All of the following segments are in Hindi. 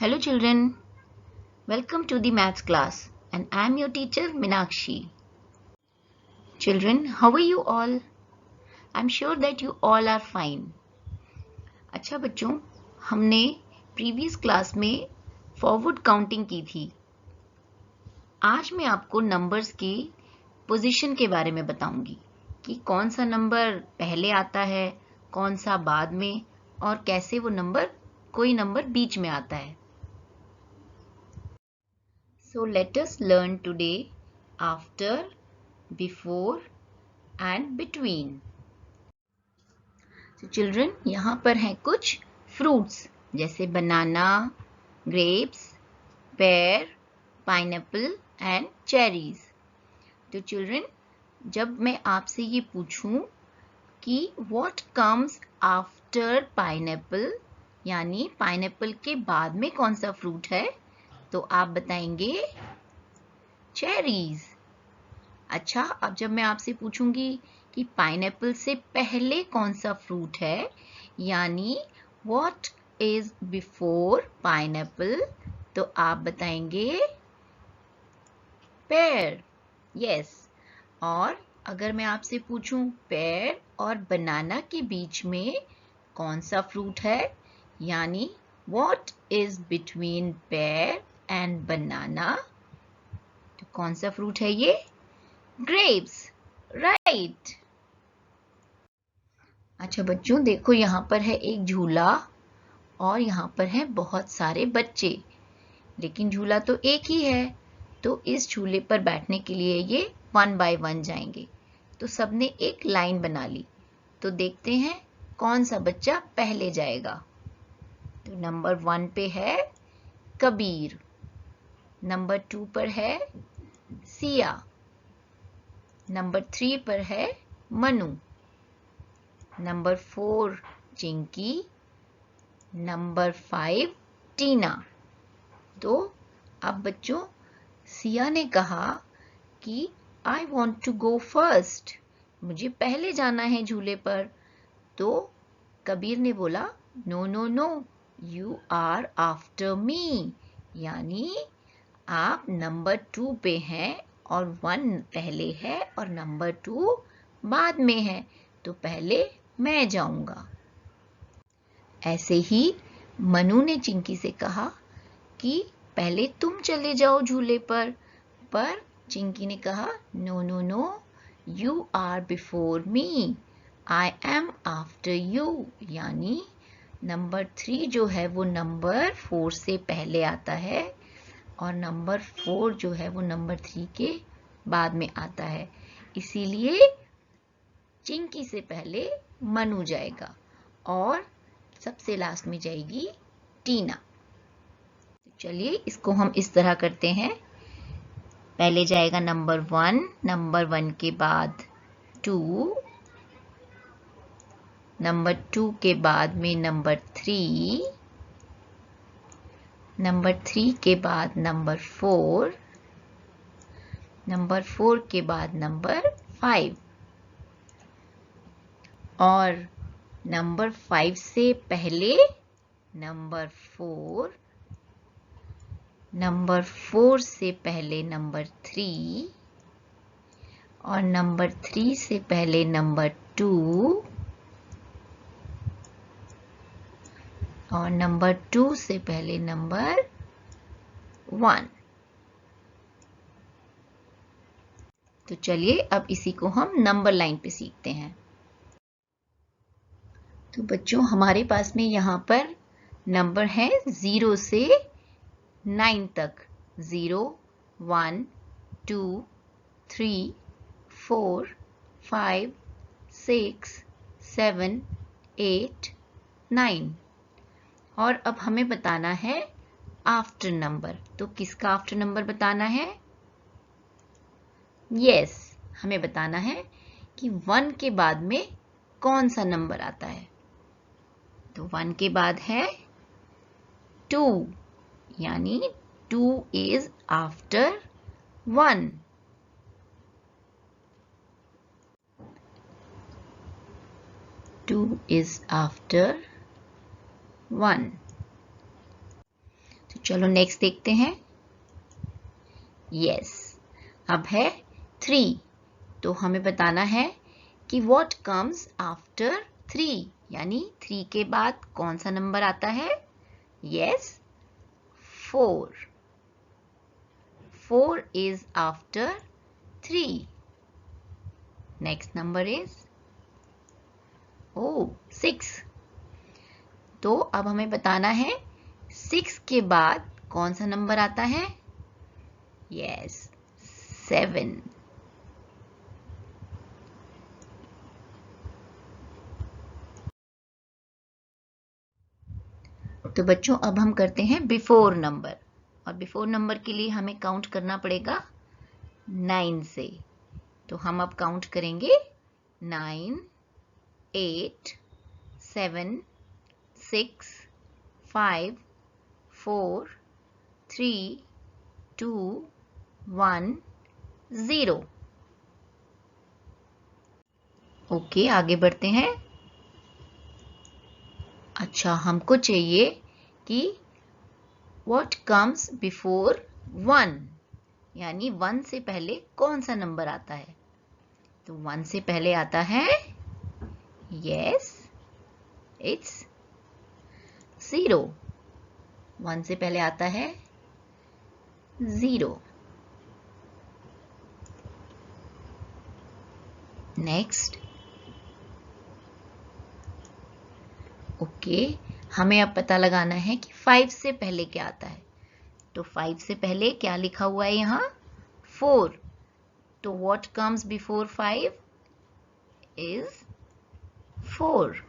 Hello children, welcome to the maths class and I am your teacher Minakshi. Children, how are you all? I am sure that you all are fine. अच्छा बच्चों, हमने प्रीवियस क्लास में फॉरवर्ड काउंटिंग की थी। आज मैं आपको नंबर्स की पोजीशन के बारे में बताऊंगी कि कौन सा नंबर पहले आता है, कौन सा बाद में और कैसे वो कोई नंबर बीच में आता है। So let us learn today after, before and between. So children, यहाँ पर हैं कुछ fruits जैसे banana, grapes, pear, pineapple and cherries. तो children, जब मैं आपसे ये पूछूं कि what comes after pineapple यानी pineapple के बाद में कौन सा fruit है, तो आप बताएंगे चेरीज। अच्छा, अब जब मैं आपसे पूछूंगी कि पाइनएप्पल से पहले कौन सा फ्रूट है यानी व्हाट इज बिफोर पाइनएप्पल, तो आप बताएंगे पेयर। यस। और अगर मैं आपसे पूछूं पेयर और बनाना के बीच में कौन सा फ्रूट है यानी what is between pear and banana, तो कौन सा फ्रूट है ये? Grapes, right. अच्छा बच्चों, देखो यहाँ पर है एक झूला और यहाँ पर है बहुत सारे बच्चे, लेकिन झूला तो एक ही है, तो इस झूले पर बैठने के लिए ये 1 बाय 1 जाएंगे। तो सबने एक लाइन बना ली, तो देखते हैं कौन सा बच्चा पहले जाएगा। तो नंबर 1 पे है कबीर, नंबर 2 पर है सिया, नंबर 3 पर है मनु, नंबर 4 चिंकी, नंबर 5 टीना। तो अब बच्चों, सिया ने कहा कि I want to go first, मुझे पहले जाना है झूले पर। तो कबीर ने बोला no no no, you are after me, यानी आप नंबर 2 पे हैं और 1 पहले है और नंबर 2 बाद में है, तो पहले मैं जाऊंगा। ऐसे ही मनु ने चिंकी से कहा कि पहले तुम चले जाओ झूले पर चिंकी ने कहा no no no, you are before me, I am after you, यानी नंबर 3 जो है वो नंबर 4 से पहले आता है और नंबर 4 जो है वो नंबर 3 के बाद में आता है, इसीलिए चिंकी से पहले मनु जाएगा और सबसे लास्ट में जाएगी टीना। चलिए इसको हम इस तरह करते हैं, पहले जाएगा नंबर 1, नंबर 1 के बाद 2, नंबर 2 के बाद में नंबर 3, नंबर 3 के बाद नंबर 4, नंबर 4 के बाद नंबर 5 और नंबर 5 से पहले नंबर 4, नंबर 4 से पहले नंबर 3 और नंबर 3 से पहले नंबर 2 और नंबर 2 से पहले नंबर 1। तो चलिए अब इसी को हम नंबर लाइन पे सीखते हैं। तो बच्चों, हमारे पास में यहाँ पर नंबर है 0 से 9 तक, 0, 1, 2, 3, 4, 5, 6, 7, 8, 9। और अब हमें बताना है आफ्टर नंबर, तो किसका आफ्टर नंबर बताना है? यस, हमें बताना है कि 1 के बाद में कौन सा नंबर आता है। तो 1 के बाद है 2, यानी 2 is after 1। Two is after 1। तो चलो नेक्स्ट देखते हैं। यस, अब है 3। तो हमें बताना है कि व्हाट कम्स आफ्टर 3, यानी 3 के बाद कौन सा नंबर आता है। Yes, 4। 4 is after 3. Next number is 6. तो अब हमें बताना है 6 के बाद कौन सा नंबर आता है। यस, 7। तो बच्चों अब हम करते हैं बिफोर नंबर, और बिफोर नंबर के लिए हमें काउंट करना पड़ेगा 9 से। तो हम अब काउंट करेंगे 9, 8, 7, 6, 5, 4, 3, 2, 1, 0। ओके, आगे बढ़ते हैं। अच्छा, हमको चाहिए कि व्हाट कम्स बिफोर 1, यानी 1 से पहले कौन सा नंबर आता है। तो 1 से पहले आता है, यस, इट्स 0। 1 से पहले आता है 0। नेक्स्ट। ओके, हमें अब पता लगाना है कि 5 से पहले क्या आता है। तो 5 से पहले क्या लिखा हुआ है यहाँ, 4। तो what comes before 5 is 4।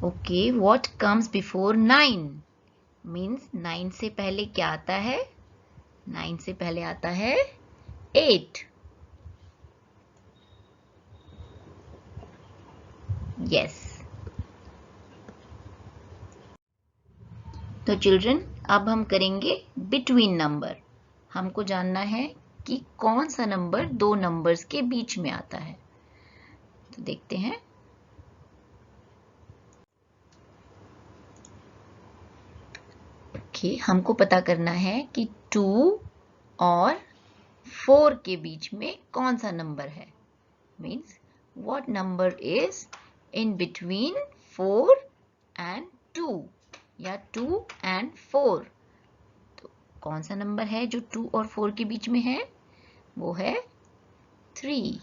Okay, what comes before 9 means 9 से पहले क्या आता है। 9 से पहले आता है 8। यस। तो चिल्ड्रन, अब हम करेंगे बिटवीन नंबर। हमको जानना है कि कौन सा नंबर दो नंबर्स के बीच में आता है। तो देखते हैं। ओके, हमको पता करना है कि 2 और 4 के बीच में कौन सा नंबर है। Means what number is in between 4 and 2 या 2 एंड 4। तो कौन सा नंबर है जो 2 और 4 के बीच में है, वो है 3।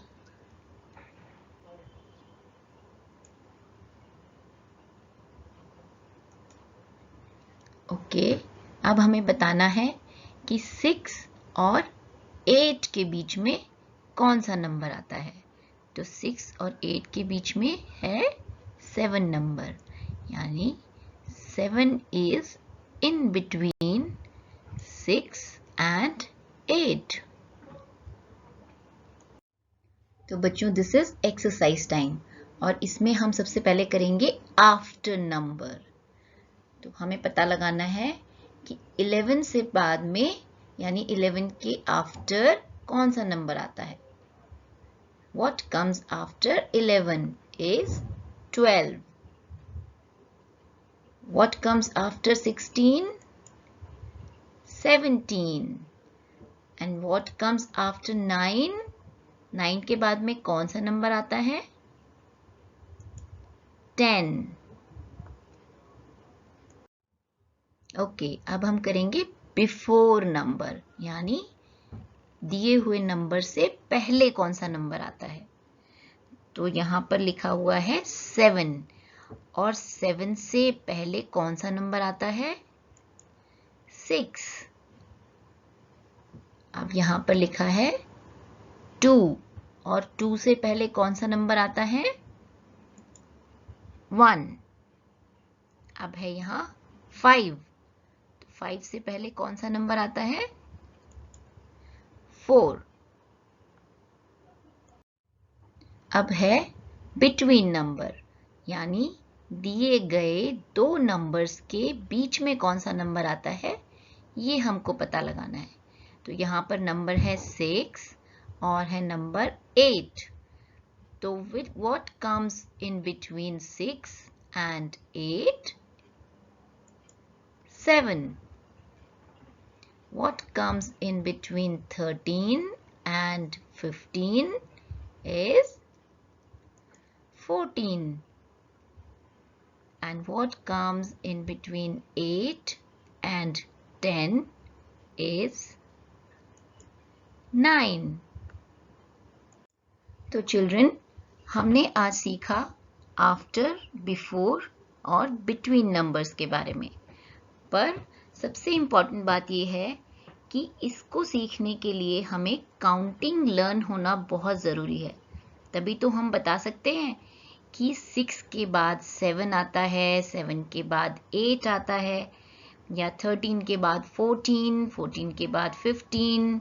ओके, अब हमें बताना है कि 6 और 8 के बीच में कौन सा नंबर आता है। तो 6 और 8 के बीच में है 7 नंबर, यानी 7 is in between 6 and 8। तो बच्चों, दिस इज एक्सरसाइज टाइम, और इसमें हम सबसे पहले करेंगे आफ्टर नंबर। तो हमें पता लगाना है कि 11 से बाद में, यानी 11 के आफ्टर कौन सा नंबर आता है। What comes after 11 is 12. What comes after 16? 17. And what comes after 9? 9 के बाद में कौन सा नंबर आता है? 10. ओके, अब हम करेंगे बिफोर नंबर, यानी दिए हुए नंबर से पहले कौन सा नंबर आता है। तो यहां पर लिखा हुआ है 7, और 7 से पहले कौन सा नंबर आता है, 6। अब यहां पर लिखा है 2, और 2 से पहले कौन सा नंबर आता है, 1। अब है यहां 5, तो 5 से पहले कौन सा नंबर आता है, 4। अब है बिटवीन नंबर, यानी दिए गए दो नंबर्स के बीच में कौन सा नंबर आता है, ये हमको पता लगाना है। तो यहां पर नंबर है 6 और है नंबर 8। तो what comes in between 6 and 8? 7. What comes in between 13 and 15 is 14. And what comes in between 8 and 10 is 9. तो चिल्ड्रन, हमने आज सीखा आफ्टर, बिफोर और बिटवीन नंबर्स के बारे में। पर सबसे इम्पॉर्टेंट बात यह है कि इसको सीखने के लिए हमें काउंटिंग लर्न होना बहुत ज़रूरी है। तभी तो हम बता सकते हैं कि 6 के बाद 7 आता है, 7 के बाद 8 आता है, या 13 के बाद 14, 14 के बाद 15,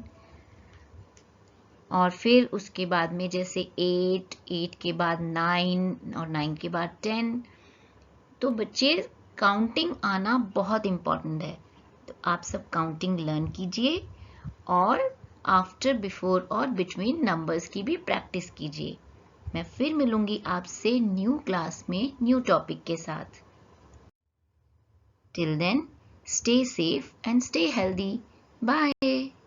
और फिर उसके बाद में जैसे 8, 8 के बाद 9 और 9 के बाद 10। तो बच्चे, काउंटिंग आना बहुत इम्पॉर्टेंट है। तो आप सब काउंटिंग लर्न कीजिए और आफ्टर, बिफोर और बिटवीन नंबर्स की भी प्रैक्टिस कीजिए। मैं फिर मिलूंगी आपसे न्यू क्लास में न्यू टॉपिक के साथ। Till then, stay safe and stay healthy. Bye.